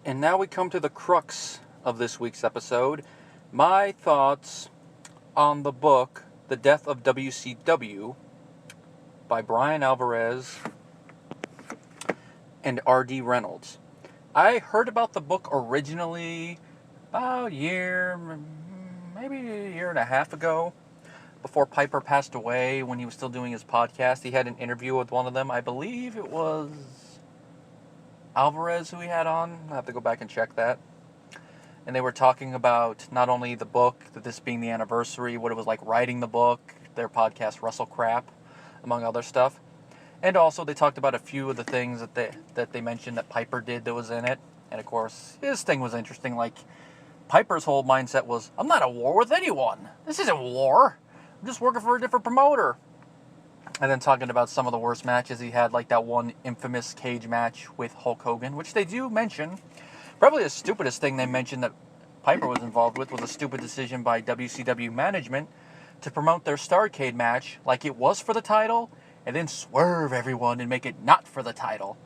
And now we come to the crux of this week's episode. My thoughts on the book, The Death of WCW, by Bryan Alvarez and R.D. Reynolds. I heard about the book originally about a year, maybe a year and a half ago, before Piper passed away when he was still doing his podcast. He had an interview with one of them. I believe it was Alvarez who he had on. I have to go back and check that. And they were talking about not only the book, this being the anniversary, what it was like writing the book, their podcast Wrestle Crap, among other stuff. And also they talked about a few of the things that they mentioned that Piper did that was in it. And of course, his thing was interesting. Like, Piper's whole mindset was, I'm not at war with anyone. This isn't war. I'm just working for a different promoter. And then talking about some of the worst matches he had, like that one infamous cage match with Hulk Hogan, which they do mention. Probably the stupidest thing they mentioned that Piper was involved with was a stupid decision by WCW management to promote their Starrcade match like it was for the title, and then swerve everyone and make it not for the title.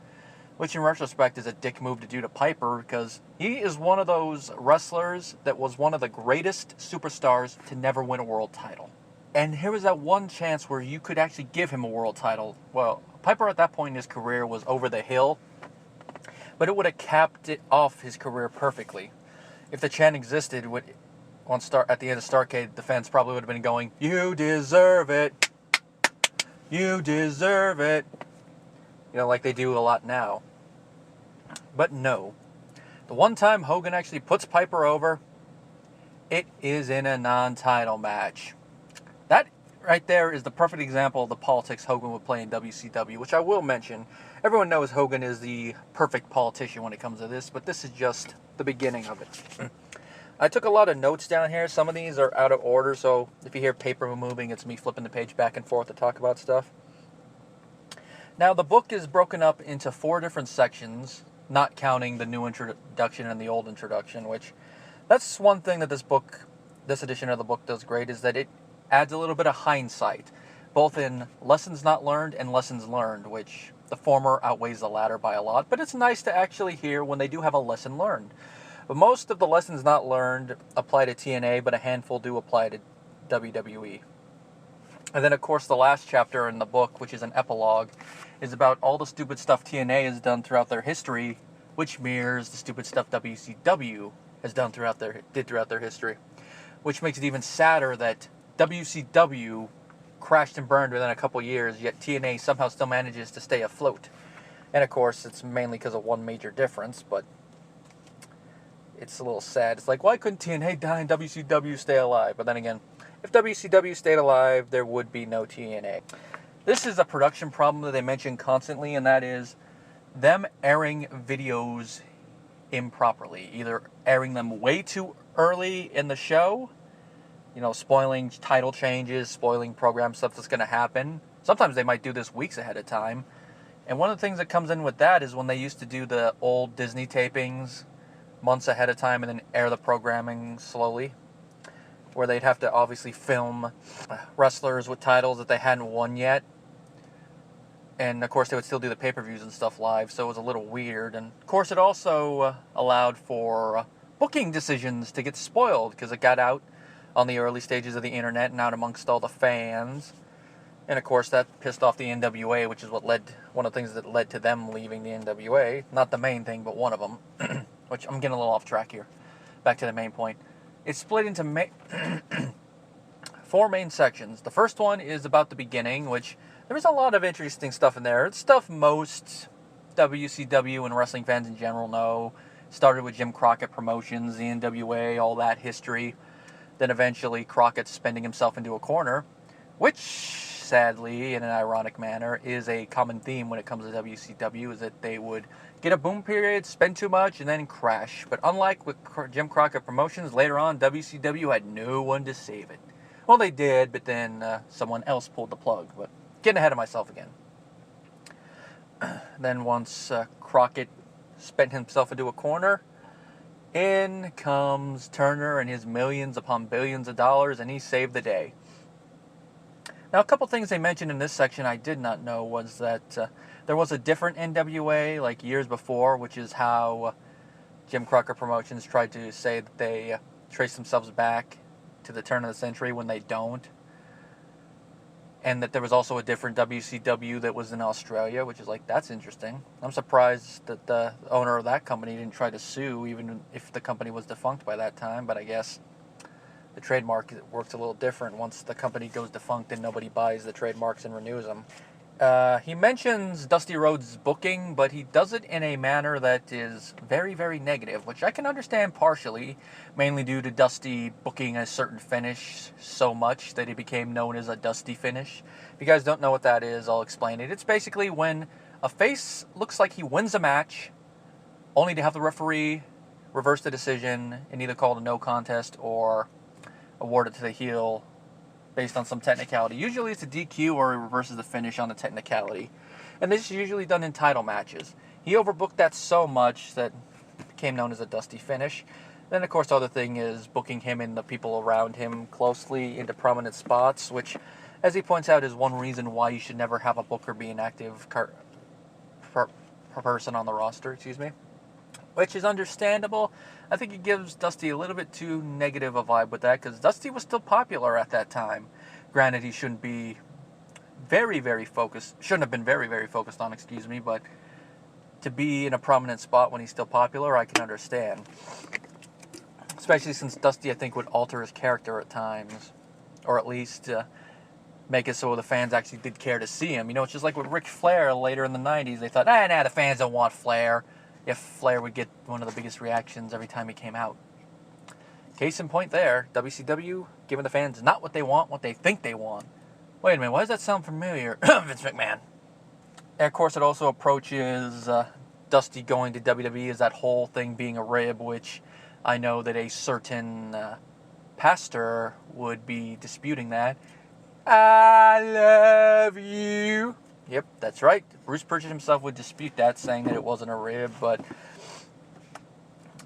Which in retrospect is a dick move to do to Piper, because he is one of those wrestlers that was one of the greatest superstars to never win a world title. And here was that one chance where you could actually give him a world title. Well, Piper at that point in his career was over the hill, but it would have capped it off his career perfectly. If the chant existed at the end of Starrcade, the fans probably would have been going, "You deserve it. You deserve it." You know, like they do a lot now. But no. The one time Hogan actually puts Piper over, it is in a non-title match. That right there is the perfect example of the politics Hogan would play in WCW, which I will mention. Everyone knows Hogan is the perfect politician when it comes to this, but this is just the beginning of it. I took a lot of notes down here. Some of these are out of order, so if you hear paper moving, it's me flipping the page back and forth to talk about stuff. Now, the book is broken up into 4 different sections, not counting the new introduction and the old introduction, which that's one thing that this edition of the book does great, is that it adds a little bit of hindsight, both in lessons not learned and lessons learned, which the former outweighs the latter by a lot, but it's nice to actually hear when they do have a lesson learned. But most of the lessons not learned apply to TNA, but a handful do apply to WWE. And then, of course, the last chapter in the book, which is an epilogue, is about all the stupid stuff TNA has done throughout their history, which mirrors the stupid stuff WCW has done throughout their history. Which makes it even sadder that WCW crashed and burned within a couple years, yet TNA somehow still manages to stay afloat. And of course, it's mainly because of one major difference, but it's a little sad. It's like, why couldn't TNA die and WCW stay alive? But then again, if WCW stayed alive, there would be no TNA. This is a production problem that they mention constantly, and that is them airing videos improperly. Either airing them way too early in the show, you know, spoiling title changes, spoiling program stuff that's going to happen. Sometimes they might do this weeks ahead of time. And one of the things that comes in with that is when they used to do the old Disney tapings months ahead of time and then air the programming slowly, where they'd have to obviously film wrestlers with titles that they hadn't won yet. And of course they would still do the pay-per-views and stuff live, so it was a little weird. And of course it also allowed for booking decisions to get spoiled, because it got out on the early stages of the internet and out amongst all the fans. And of course that pissed off the NWA, which is one of the things that led to them leaving the NWA. Not the main thing, but one of them. Which I'm getting a little off track here. Back to the main point. It's split into 4 main sections. The first one is about the beginning, which there's a lot of interesting stuff in there. It's stuff most WCW and wrestling fans in general know. Started with Jim Crockett Promotions, the NWA, all that history. Then eventually Crockett spending himself into a corner, which, sadly, in an ironic manner, is a common theme when it comes to WCW, is that they would get a boom period, spend too much, and then crash. But unlike with Jim Crockett Promotions, later on, WCW had no one to save it. Well, they did, but then someone else pulled the plug. But getting ahead of myself again. Then once Crockett spent himself into a corner, in comes Turner and his millions upon billions of dollars, and he saved the day. Now, a couple things they mentioned in this section I did not know was that there was a different NWA like years before, which is how Jim Crockett Promotions tried to say that they trace themselves back to the turn of the century when they don't. And that there was also a different WCW that was in Australia, which is like, that's interesting. I'm surprised that the owner of that company didn't try to sue, even if the company was defunct by that time. But I guess the trademark works a little different. Once the company goes defunct and nobody buys the trademarks and renews them. He mentions Dusty Rhodes' booking, but he does it in a manner that is very, very negative, which I can understand partially, mainly due to Dusty booking a certain finish so much that he became known as a Dusty finish. If you guys don't know what that is, I'll explain it. It's basically when a face looks like he wins a match, only to have the referee reverse the decision and either call it a no contest or award it to the heel based on some technicality. Usually it's a DQ or he reverses the finish on the technicality. And this is usually done in title matches. He overbooked that so much that it became known as a Dusty finish. Then, of course, the other thing is booking him and the people around him closely into prominent spots, which, as he points out, is one reason why you should never have a booker be an active person on the roster, which is understandable. I think it gives Dusty a little bit too negative a vibe with that, because Dusty was still popular at that time. Granted, he shouldn't have been very, very focused on, but to be in a prominent spot when he's still popular, I can understand. Especially since Dusty, I think, would alter his character at times, or at least make it so the fans actually did care to see him. It's just like with Ric Flair later in the 90s. They thought, the fans don't want Flair. If Flair would get one of the biggest reactions every time he came out. Case in point there, WCW giving the fans not what they want, what they think they want. Wait a minute, why does that sound familiar? Vince McMahon. And of course it also approaches Dusty going to WWE as that whole thing being a rib, which I know that a certain pastor would be disputing that. I love you. Yep, that's right. Bruce Pritchard himself would dispute that, saying that it wasn't a rib, but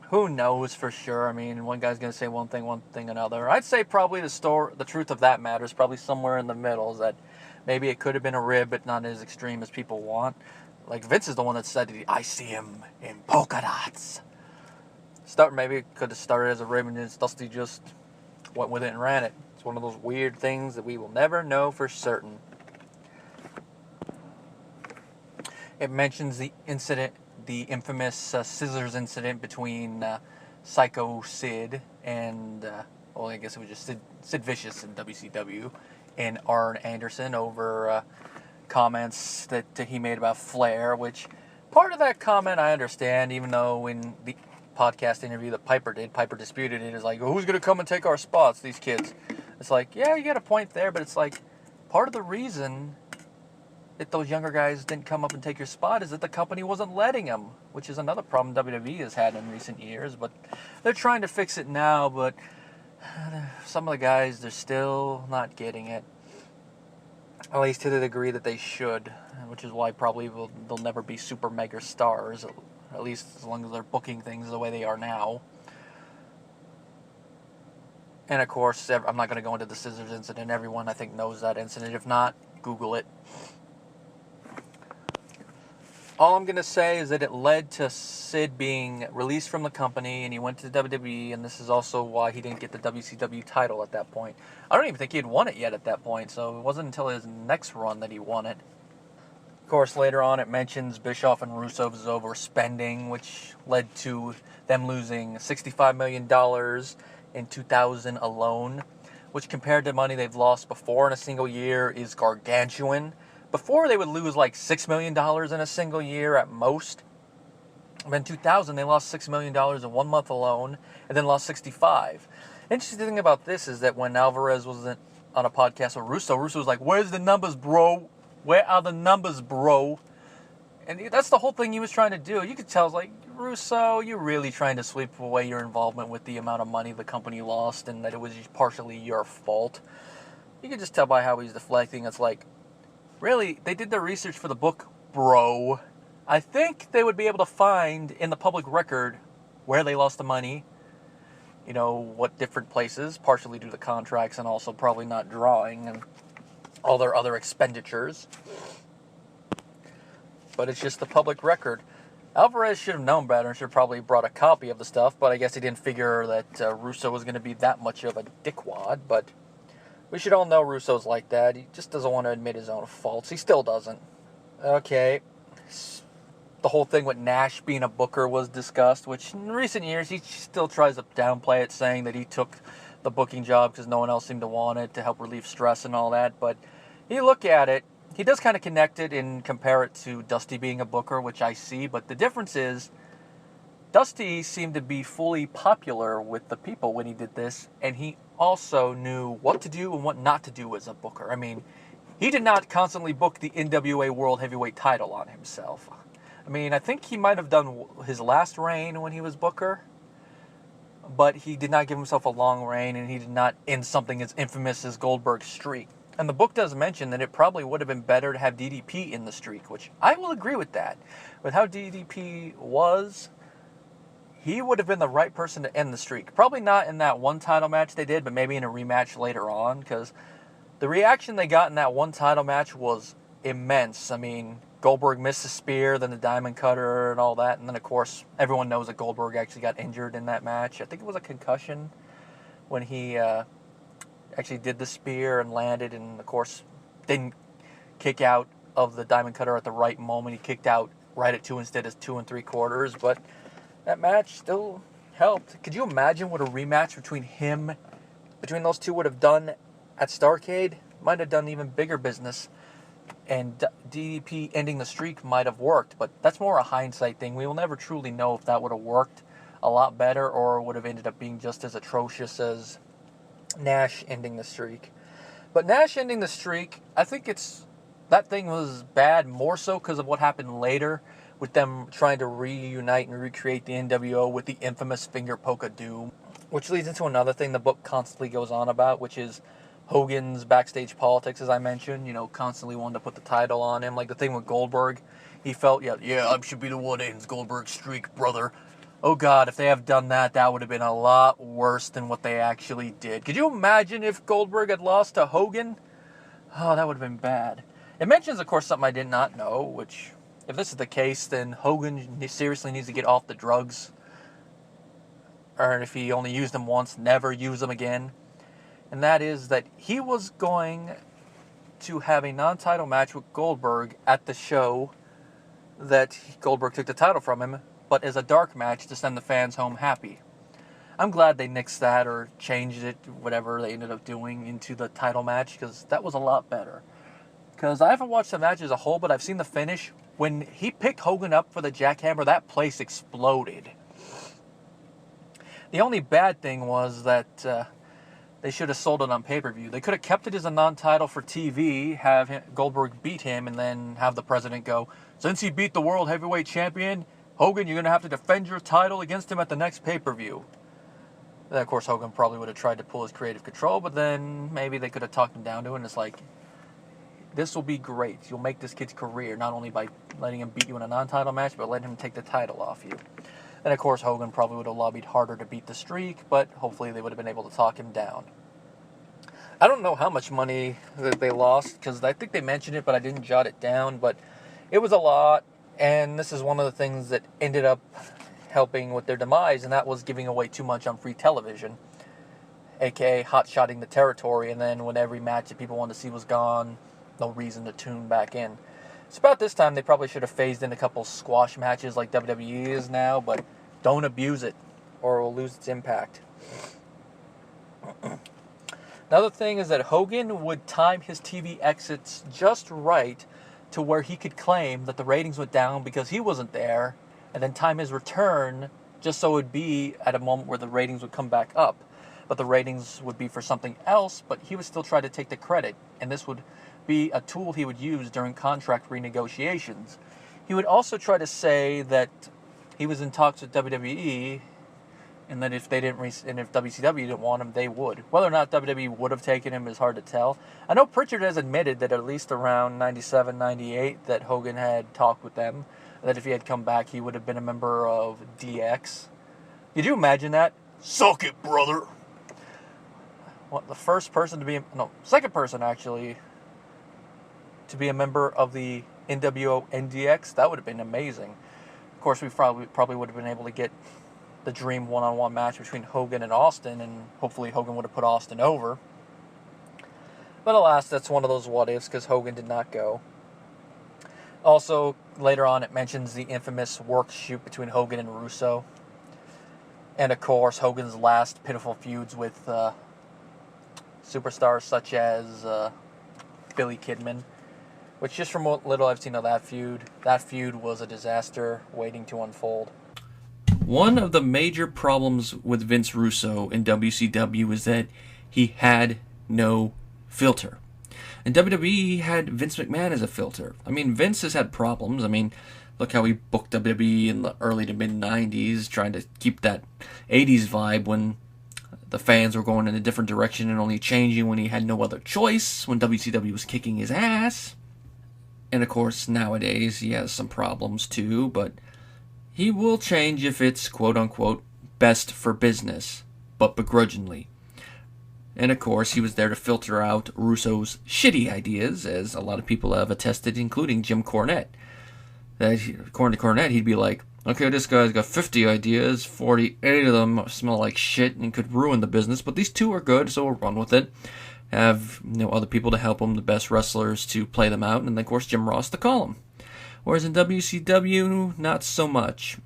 who knows for sure? One guy's going to say one thing another. I'd say probably the truth of that matter is probably somewhere in the middle, is that maybe it could have been a rib, but not as extreme as people want. Like Vince is the one that said, I see him in polka dots. Maybe it could have started as a rib and then Dusty just went with it and ran it. It's one of those weird things that we will never know for certain. It mentions the incident, the infamous scissors incident between Psycho Sid and, I guess it was just Sid Vicious in WCW, and Arn Anderson over comments that he made about Flair, which part of that comment I understand, even though in the podcast interview that Piper disputed it. It's like, who's going to come and take our spots, these kids? It's like, yeah, you got a point there, but it's like, part of the reason that those younger guys didn't come up and take your spot is that the company wasn't letting them, which is another problem WWE has had in recent years, but they're trying to fix it now, but some of the guys, they're still not getting it, at least to the degree that they should, which is why probably they'll never be super mega stars, at least as long as they're booking things the way they are now. And of course, I'm not going to go into the scissors incident. Everyone, I think, knows that incident. If not, Google it. All I'm going to say is that it led to Sid being released from the company, and he went to WWE, and this is also why he didn't get the WCW title at that point. I don't even think he had won it yet at that point, so it wasn't until his next run that he won it. Of course, later on it mentions Bischoff and Russo's overspending, which led to them losing $65 million in 2000 alone, which compared to money they've lost before in a single year is gargantuan. Before, they would lose like $6 million in a single year at most. But in 2000, they lost $6 million in 1 month alone, and then lost 65. Interesting thing about this is that when Alvarez was on a podcast with Russo was like, where's the numbers, bro? Where are the numbers, bro? And that's the whole thing he was trying to do. You could tell, it's like, Russo, you're really trying to sweep away your involvement with the amount of money the company lost and that it was partially your fault. You could just tell by how he's deflecting. It's like, really, they did their research for the book, bro. I think they would be able to find in the public record where they lost the money, what different places, partially due to contracts and also probably not drawing and all their other expenditures. But it's just the public record. Alvarez should have known better and should have probably brought a copy of the stuff, but I guess he didn't figure that Russo was going to be that much of a dickwad, but we should all know Russo's like that. He just doesn't want to admit his own faults. He still doesn't. Okay. The whole thing with Nash being a booker was discussed, which in recent years he still tries to downplay it, saying that he took the booking job because no one else seemed to want it to help relieve stress and all that. But you look at it, he does kind of connect it and compare it to Dusty being a booker, which I see. But the difference is Dusty seemed to be fully popular with the people when he did this, and he also knew what to do and what not to do as a booker. I mean, he did not constantly book the NWA World Heavyweight title on himself. I mean, I think he might have done his last reign when he was booker, but he did not give himself a long reign, and he did not end something as infamous as Goldberg's streak. And the book does mention that it probably would have been better to have DDP in the streak, which I will agree with that. With how DDP was, he would have been the right person to end the streak. Probably not in that one title match they did, but maybe in a rematch later on, because the reaction they got in that one title match was immense. I mean, Goldberg missed the spear, then the diamond cutter and all that. And then, of course, everyone knows that Goldberg actually got injured in that match. I think it was a concussion when he actually did the spear and landed and, of course, didn't kick out of the diamond cutter at the right moment. He kicked out right at 2 instead of 2 3/4. But that match still helped. Could you imagine what a rematch between those two would have done at Starrcade? Might have done even bigger business. And DDP ending the streak might have worked, but that's more a hindsight thing. We will never truly know if that would have worked a lot better or would have ended up being just as atrocious as Nash ending the streak. But Nash ending the streak, I think that thing was bad more so because of what happened later with them trying to reunite and recreate the NWO with the infamous finger poke of doom, which leads into another thing the book constantly goes on about, which is Hogan's backstage politics, as I mentioned, constantly wanted to put the title on him. Like the thing with Goldberg, he felt, yeah, I should be the one that ends Goldberg's streak, brother. Oh God, if they have done that, that would have been a lot worse than what they actually did. Could you imagine if Goldberg had lost to Hogan? Oh, that would have been bad. It mentions, of course, something I did not know, which, if this is the case, then Hogan seriously needs to get off the drugs. Or if he only used them once, never use them again. And that is that he was going to have a non-title match with Goldberg at the show that Goldberg took the title from him, but as a dark match to send the fans home happy. I'm glad they nixed that or changed it, whatever they ended up doing, into the title match, because that was a lot better. Because I haven't watched the match as a whole, but I've seen the finish. When he picked Hogan up for the jackhammer, that place exploded. The only bad thing was that they should have sold it on pay-per-view. They could have kept it as a non-title for TV, have Goldberg beat him, and then have the president go, since he beat the World Heavyweight Champion, Hogan, you're going to have to defend your title against him at the next pay-per-view. Then, of course, Hogan probably would have tried to pull his creative control, but then maybe they could have talked him down to it, and it's like, this will be great. You'll make this kid's career, not only by letting him beat you in a non-title match, but letting him take the title off you. And, of course, Hogan probably would have lobbied harder to beat the streak, but hopefully they would have been able to talk him down. I don't know how much money that they lost, because I think they mentioned it, but I didn't jot it down, but it was a lot, and this is one of the things that ended up helping with their demise, and that was giving away too much on free television, aka hot-shotting the territory, and then when every match that people wanted to see was gone, no reason to tune back in. It's about this time they probably should have phased in a couple squash matches like WWE is now, but don't abuse it, or it will lose its impact. Another thing is that Hogan would time his TV exits just right to where he could claim that the ratings went down because he wasn't there, and then time his return just so it would be at a moment where the ratings would come back up. But the ratings would be for something else, but he would still try to take the credit, and this would be a tool he would use during contract renegotiations. He would also try to say that he was in talks with WWE, and that if they didn't, and if WCW didn't want him, they would. Whether or not WWE would have taken him is hard to tell. I know Pritchard has admitted that at least around 97, 98, that Hogan had talked with them, that if he had come back, he would have been a member of DX. Could you imagine that? Suck it, brother! What, the first person to be, second person actually, to be a member of the NWO NDX? That would have been amazing. Of course, we probably would have been able to get the dream one-on-one match between Hogan and Austin, and hopefully Hogan would have put Austin over. But alas, that's one of those what-ifs, because Hogan did not go. Also, later on, it mentions the infamous work shoot between Hogan and Russo. And of course, Hogan's last pitiful feuds with superstars such as Billy Kidman. Which, just from what little I've seen of that feud was a disaster waiting to unfold. One of the major problems with Vince Russo in WCW is that he had no filter. In WWE, he had Vince McMahon as a filter. I mean, Vince has had problems. I mean, look how he booked WWE in the early to mid-90s, trying to keep that 80s vibe when the fans were going in a different direction and only changing when he had no other choice, when WCW was kicking his ass. And of course, nowadays, he has some problems too, but he will change if it's quote-unquote best for business, but begrudgingly. And of course, he was there to filter out Russo's shitty ideas, as a lot of people have attested, including Jim Cornette. According to Cornette, he'd be like, okay, this guy's got 50 ideas, 48 of them smell like shit and could ruin the business, but these 2 are good, so we'll run with it. Have other people to help him, the best wrestlers to play them out, and then of course Jim Ross to call them. Whereas in WCW, not so much.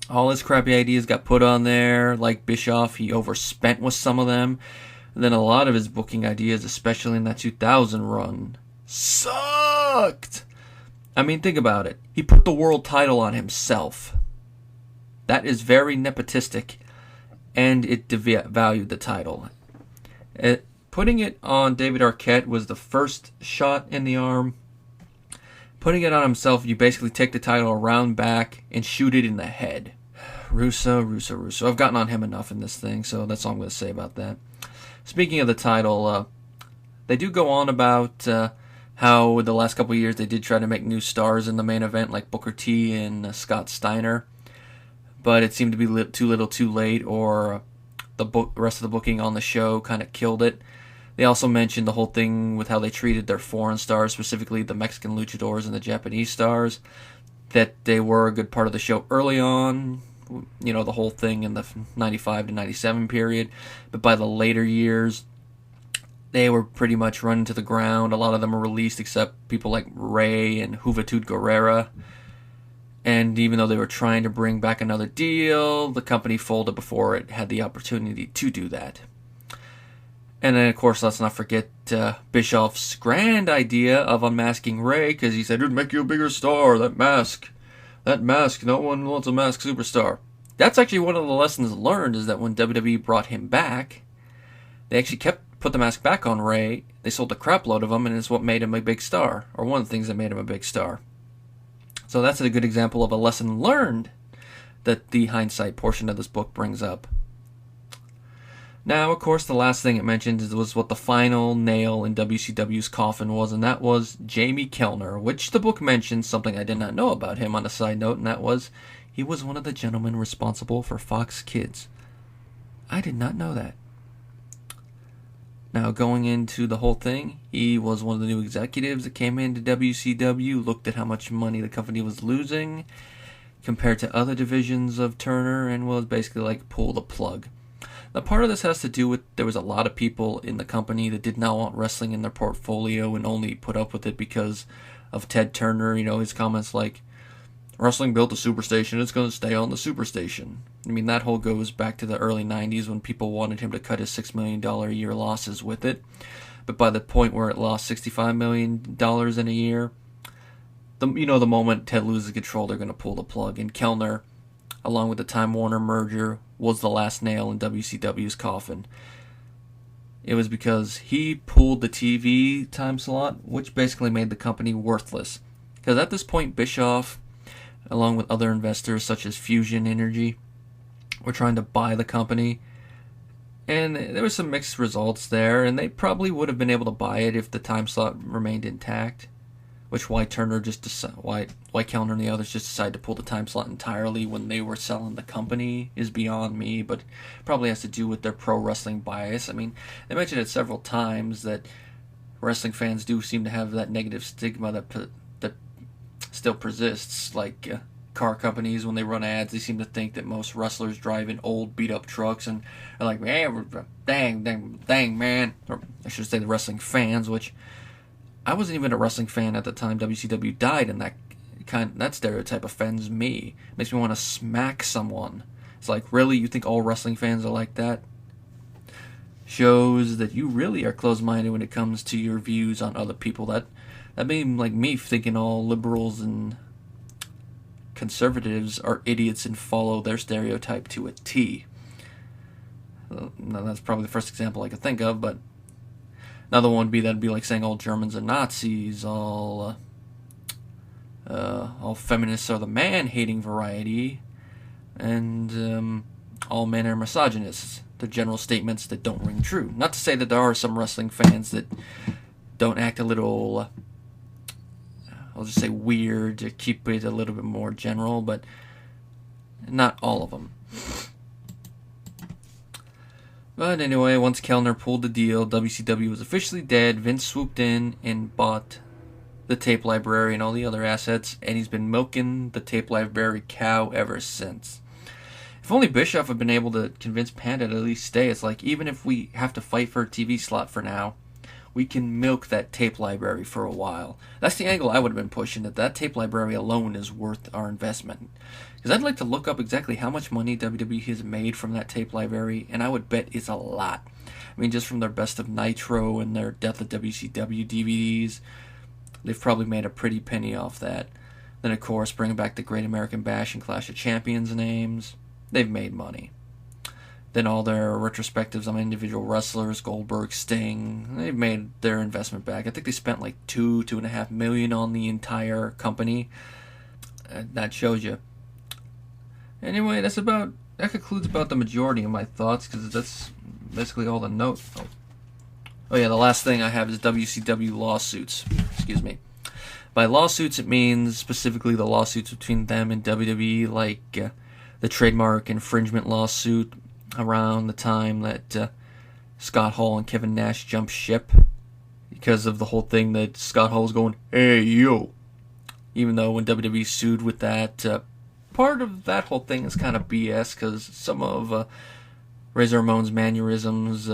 All his crappy ideas got put on there, like Bischoff, he overspent with some of them. And then a lot of his booking ideas, especially in that 2000 run, sucked! I mean, think about it. He put the world title on himself. That is very nepotistic, and it devalued the title. Putting it on David Arquette was the first shot in the arm. Putting it on himself, you basically take the title around back and shoot it in the head. Russo. I've gotten on him enough in this thing, so that's all I'm going to say about that. Speaking of the title, they do go on about how the last couple of years they did try to make new stars in the main event, like Booker T and Scott Steiner, but it seemed to be too little too late, or the rest of the booking on the show kind of killed it. They also mentioned the whole thing with how they treated their foreign stars, specifically the Mexican luchadors and the Japanese stars, that they were a good part of the show early on, the whole thing in the 95 to 97 period, but by the later years, they were pretty much run to the ground. A lot of them were released, except people like Ray and Juventud Guerrera. And even though they were trying to bring back another deal, the company folded before it had the opportunity to do that. And then, of course, let's not forget Bischoff's grand idea of unmasking Ray, because he said, it'd make you a bigger star, that mask, no one wants a masked superstar. That's actually one of the lessons learned, is that when WWE brought him back, they actually put the mask back on Ray, they sold a crap load of them, and it's what made him a big star, or one of the things that made him a big star. So that's a good example of a lesson learned that the hindsight portion of this book brings up. Now, of course, the last thing it mentioned was what the final nail in WCW's coffin was, and that was Jamie Kellner, which the book mentions something I did not know about him on a side note, and that was he was one of the gentlemen responsible for Fox Kids. I did not know that. Now, going into the whole thing, he was one of the new executives that came into WCW, looked at how much money the company was losing compared to other divisions of Turner, and was basically like, pull the plug. Now, part of this has to do with there was a lot of people in the company that did not want wrestling in their portfolio and only put up with it because of Ted Turner. His comments like, wrestling built a superstation, it's going to stay on the superstation. I mean, that whole goes back to the early 90s when people wanted him to cut his $6 million a year losses with it. But by the point where it lost $65 million in a year, the moment Ted loses control, they're going to pull the plug. And Kellner, along with the Time Warner merger, was the last nail in WCW's coffin. It was because he pulled the TV time slot, which basically made the company worthless. Because at this point, Bischoff, along with other investors such as Fusion Energy, were trying to buy the company. And there were some mixed results there, and they probably would have been able to buy it if the time slot remained intact. Which why Kellner and the others just decided to pull the time slot entirely when they were selling the company is beyond me, but probably has to do with their pro wrestling bias. I mean, they mentioned it several times that wrestling fans do seem to have that negative stigma that still persists. Like, car companies, when they run ads, they seem to think that most wrestlers drive in old beat-up trucks and are like, man, dang, man. Or I should say the wrestling fans, which I wasn't even a wrestling fan at the time WCW died, and that stereotype offends me. It makes me want to smack someone. It's like, really? You think all wrestling fans are like that? Shows that you really are closed-minded when it comes to your views on other people. That made like me thinking all liberals and conservatives are idiots and follow their stereotype to a T. Now, that's probably the first example I could think of, but another one would be that'd be like saying all Germans are Nazis, all feminists are the man-hating variety, and all men are misogynists. They're general statements that don't ring true. Not to say that there are some wrestling fans that don't act a little, I'll just say weird, to keep it a little bit more general, but not all of them. But anyway, once Kellner pulled the deal, WCW was officially dead. Vince swooped in and bought the tape library and all the other assets, and he's been milking the tape library cow ever since. If only Bischoff had been able to convince Panda to at least stay. It's like, even if we have to fight for a TV slot for now, we can milk that tape library for a while. That's the angle I would have been pushing, that tape library alone is worth our investment. Because I'd like to look up exactly how much money WWE has made from that tape library, and I would bet it's a lot. I mean, just from their Best of Nitro and their Death of WCW DVDs, they've probably made a pretty penny off that. Then, of course, bringing back the Great American Bash and Clash of Champions names, they've made money. Then all their retrospectives on individual wrestlers, Goldberg, Sting, they've made their investment back. I think they spent like $2.5 million on the entire company. That shows you. Anyway, that concludes about the majority of my thoughts, because that's basically all the notes. Oh yeah, the last thing I have is WCW lawsuits. Excuse me. By lawsuits, it means specifically the lawsuits between them and WWE, like the trademark infringement lawsuit around the time that Scott Hall and Kevin Nash jumped ship because of the whole thing that Scott Hall was going, hey, yo. Even though when WWE sued with that, part of that whole thing is kind of BS, because some of Razor Ramon's mannerisms,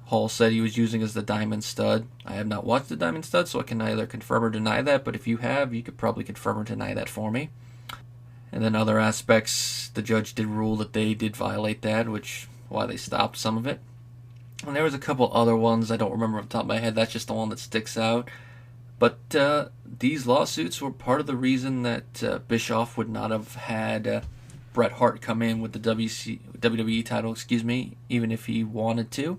Hall said he was using as the Diamond Stud. I have not watched the Diamond Stud, so I can neither confirm or deny that, but if you have, you could probably confirm or deny that for me. And then other aspects, the judge did rule that they did violate that, which why they stopped some of it. And there was a couple other ones I don't remember off the top of my head. That's just the one that sticks out. But these lawsuits were part of the reason that Bischoff would not have had Bret Hart come in with the WWE title, even if he wanted to,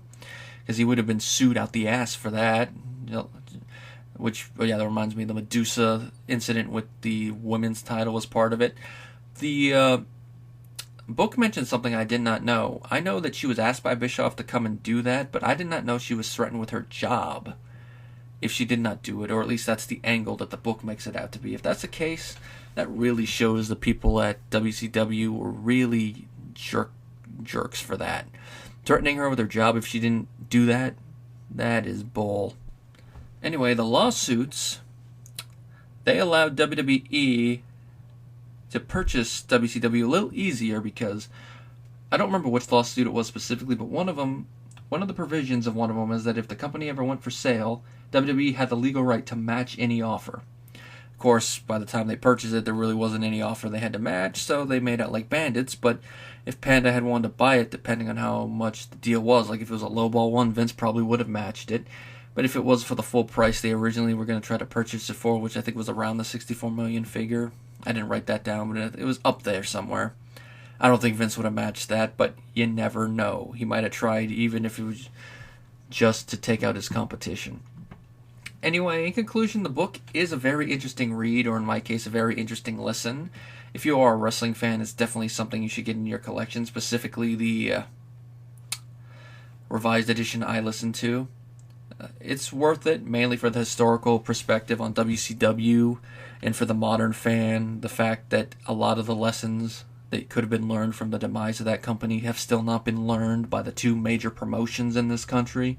because he would have been sued out the ass for that. Which, that reminds me, the Medusa incident with the women's title was part of it. The book mentioned something I did not know. I know that she was asked by Bischoff to come and do that, but I did not know she was threatened with her job if she did not do it, or at least that's the angle that the book makes it out to be. If that's the case, that really shows the people at WCW were really jerks for that. Threatening her with her job if she didn't do that, that is bull. Anyway, the lawsuits, they allowed WWE to purchase WCW a little easier, because I don't remember which lawsuit it was specifically, but one of the provisions of one of them is that if the company ever went for sale, WWE had the legal right to match any offer. Of course, by the time they purchased it, there really wasn't any offer they had to match, so they made out like bandits. But if Panda had wanted to buy it, depending on how much the deal was, like if it was a lowball one, Vince probably would have matched it. But if it was for the full price they originally were going to try to purchase it for, which I think was around the $64 million figure, I didn't write that down, but it was up there somewhere. I don't think Vince would have matched that, but you never know. He might have tried, even if it was just to take out his competition. Anyway, in conclusion, the book is a very interesting read, or in my case, a very interesting listen. If you are a wrestling fan, it's definitely something you should get in your collection, specifically the revised edition I listened to. It's worth it, mainly for the historical perspective on WCW, and for the modern fan, the fact that a lot of the lessons that could have been learned from the demise of that company have still not been learned by the two major promotions in this country.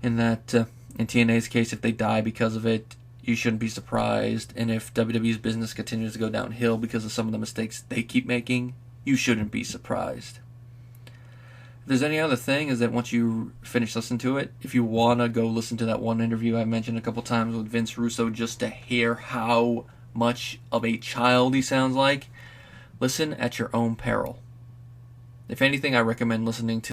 And that, in TNA's case, if they die because of it, you shouldn't be surprised. And if WWE's business continues to go downhill because of some of the mistakes they keep making, you shouldn't be surprised. If there's any other thing, is that once you finish listening to it, if you want to go listen to that one interview I mentioned a couple times with Vince Russo just to hear how much of a child he sounds like, listen at your own peril. If anything, I recommend listening to